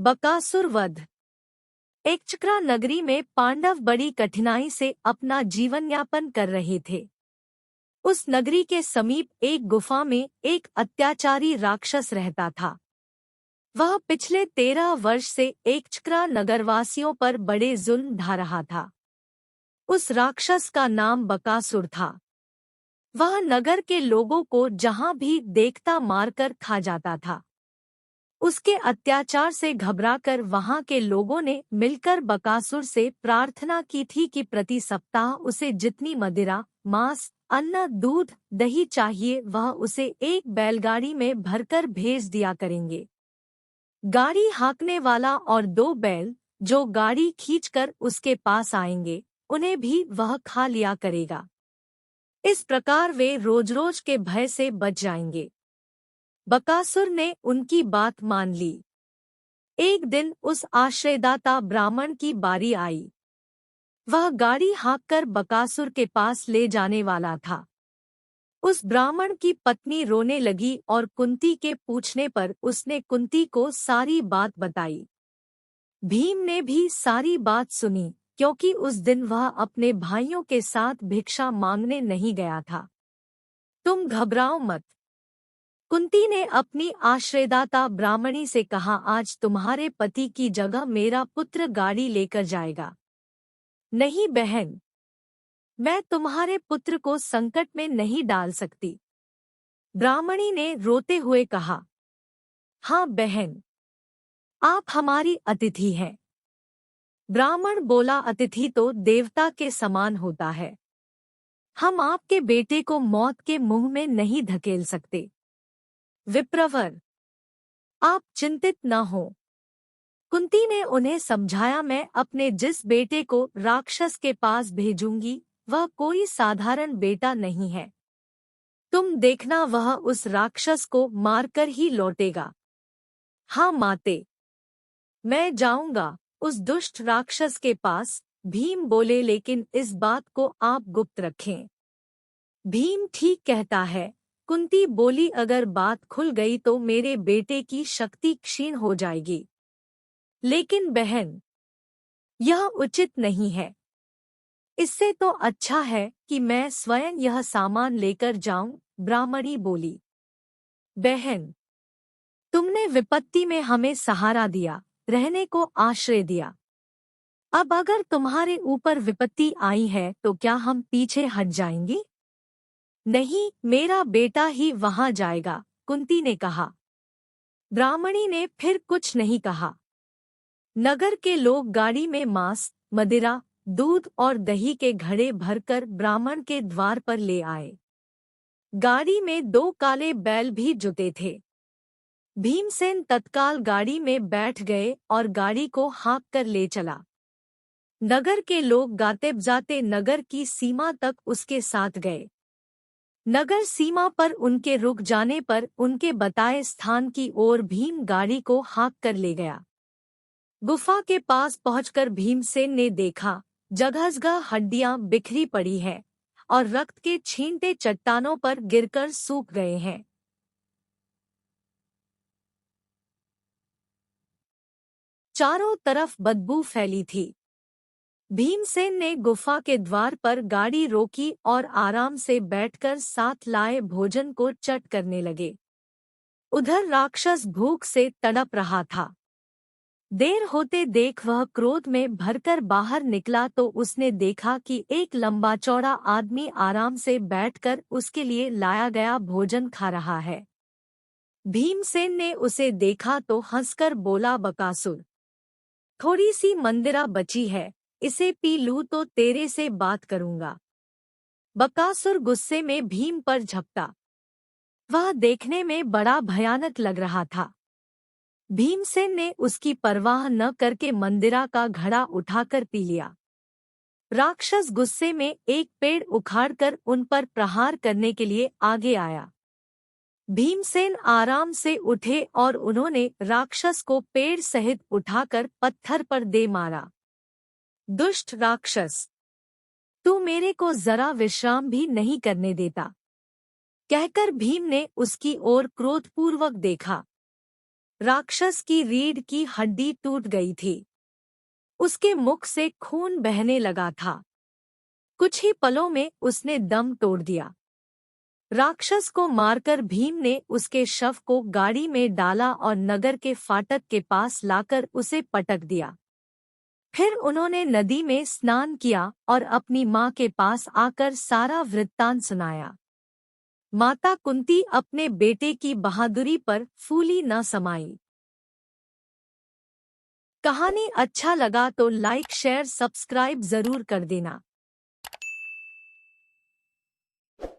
बकासुर वध। एकचक्रा नगरी में पांडव बड़ी कठिनाई से अपना जीवन यापन कर रहे थे। उस नगरी के समीप एक गुफा में एक अत्याचारी राक्षस रहता था। वह पिछले 13 वर्ष से एकचक्रा नगरवासियों पर बड़े जुल्म ढा रहा था। उस राक्षस का नाम बकासुर था। वह नगर के लोगों को जहां भी देखता मारकर खा जाता था। उसके अत्याचार से घबराकर वहां के लोगों ने मिलकर बकासुर से प्रार्थना की थी कि प्रति सप्ताह उसे जितनी मदिरा, मांस, अन्न, दूध, दही चाहिए वह उसे एक बैलगाड़ी में भरकर भेज दिया करेंगे। गाड़ी हाँकने वाला और 2 बैल जो गाड़ी खींचकर उसके पास आएंगे, उन्हें भी वह खा लिया करेगा। इस प्रकार वे रोज-रोज के भय से बच जाएंगे। बकासुर ने उनकी बात मान ली। एक दिन उस आश्रयदाता ब्राह्मण की बारी आई। वह गाड़ी हाँककर बकासुर के पास ले जाने वाला था। उस ब्राह्मण की पत्नी रोने लगी और कुंती के पूछने पर उसने कुंती को सारी बात बताई। भीम ने भी सारी बात सुनी, क्योंकि उस दिन वह अपने भाइयों के साथ भिक्षा मांगने नहीं गया था। तुम घबराओ मत, कुंती ने अपनी आश्रयदाता ब्राह्मणी से कहा, आज तुम्हारे पति की जगह मेरा पुत्र गाड़ी लेकर जाएगा। नहीं बहन, मैं तुम्हारे पुत्र को संकट में नहीं डाल सकती, ब्राह्मणी ने रोते हुए कहा। हाँ बहन, आप हमारी अतिथि हैं। ब्राह्मण बोला, अतिथि तो देवता के समान होता है। हम आपके बेटे को मौत के मुंह में नहीं धकेल सकते। विप्रवर, आप चिंतित न हो। कुंती ने उन्हें समझाया, मैं अपने जिस बेटे को राक्षस के पास भेजूंगी वह कोई साधारण बेटा नहीं है। तुम देखना वह उस राक्षस को मारकर ही लौटेगा। हाँ माते, मैं जाऊंगा उस दुष्ट राक्षस के पास, भीम बोले, लेकिन इस बात को आप गुप्त रखें। भीम ठीक कहता है, कुंती बोली, अगर बात खुल गई तो मेरे बेटे की शक्ति क्षीण हो जाएगी। लेकिन बहन, यह उचित नहीं है। इससे तो अच्छा है कि मैं स्वयं यह सामान लेकर जाऊं, ब्राह्मणी बोली। बहन, तुमने विपत्ति में हमें सहारा दिया, रहने को आश्रय दिया। अब अगर तुम्हारे ऊपर विपत्ति आई है तो क्या हम पीछे हट जाएंगे? नहीं, मेरा बेटा ही वहां जाएगा, कुंती ने कहा। ब्राह्मणी ने फिर कुछ नहीं कहा। नगर के लोग गाड़ी में मांस, मदिरा, दूध और दही के घड़े भरकर ब्राह्मण के द्वार पर ले आए। गाड़ी में 2 काले बैल भी जुटे थे। भीमसेन तत्काल गाड़ी में बैठ गए और गाड़ी को हाँक कर ले चला। नगर के लोग गाते बजाते नगर की सीमा तक उसके साथ गए। नगर सीमा पर उनके रुक जाने पर उनके बताए स्थान की ओर भीम गाड़ी को हाँक कर ले गया। गुफा के पास पहुंचकर भीमसेन ने देखा, जगह-जगह हड्डियां बिखरी पड़ी हैं और रक्त के छींटे चट्टानों पर गिरकर सूख गए हैं। चारों तरफ बदबू फैली थी। भीमसेन ने गुफा के द्वार पर गाड़ी रोकी और आराम से बैठकर साथ लाए भोजन को चट करने लगे। उधर राक्षस भूख से तड़प रहा था। देर होते देख वह क्रोध में भरकर बाहर निकला तो उसने देखा कि एक लंबा चौड़ा आदमी आराम से बैठकर उसके लिए लाया गया भोजन खा रहा है। भीमसेन ने उसे देखा तो हंसकर बोला, बकासुर, थोड़ी सी मंदिरा बची है, इसे पी लूं तो तेरे से बात करूंगा। बकासुर गुस्से में भीम पर झपटा। वह देखने में बड़ा भयानक लग रहा था। भीमसेन ने उसकी परवाह न करके मंदिरा का घड़ा उठाकर पी लिया। राक्षस गुस्से में एक पेड़ उखाड़कर उन पर प्रहार करने के लिए आगे आया। भीमसेन आराम से उठे और उन्होंने राक्षस को पेड़ सहित उठाकर पत्थर पर दे मारा। दुष्ट राक्षस, तू मेरे को जरा विश्राम भी नहीं करने देता, कहकर भीम ने उसकी ओर क्रोधपूर्वक देखा। राक्षस की रीढ़ की हड्डी टूट गई थी। उसके मुख से खून बहने लगा था। कुछ ही पलों में उसने दम तोड़ दिया। राक्षस को मारकर भीम ने उसके शव को गाड़ी में डाला और नगर के फाटक के पास लाकर उसे पटक दिया। फिर उन्होंने नदी में स्नान किया और अपनी माँ के पास आकर सारा वृत्तांत सुनाया। माता कुंती अपने बेटे की बहादुरी पर फूली न समाई। कहानी अच्छा लगा तो लाइक शेयर सब्सक्राइब जरूर कर देना।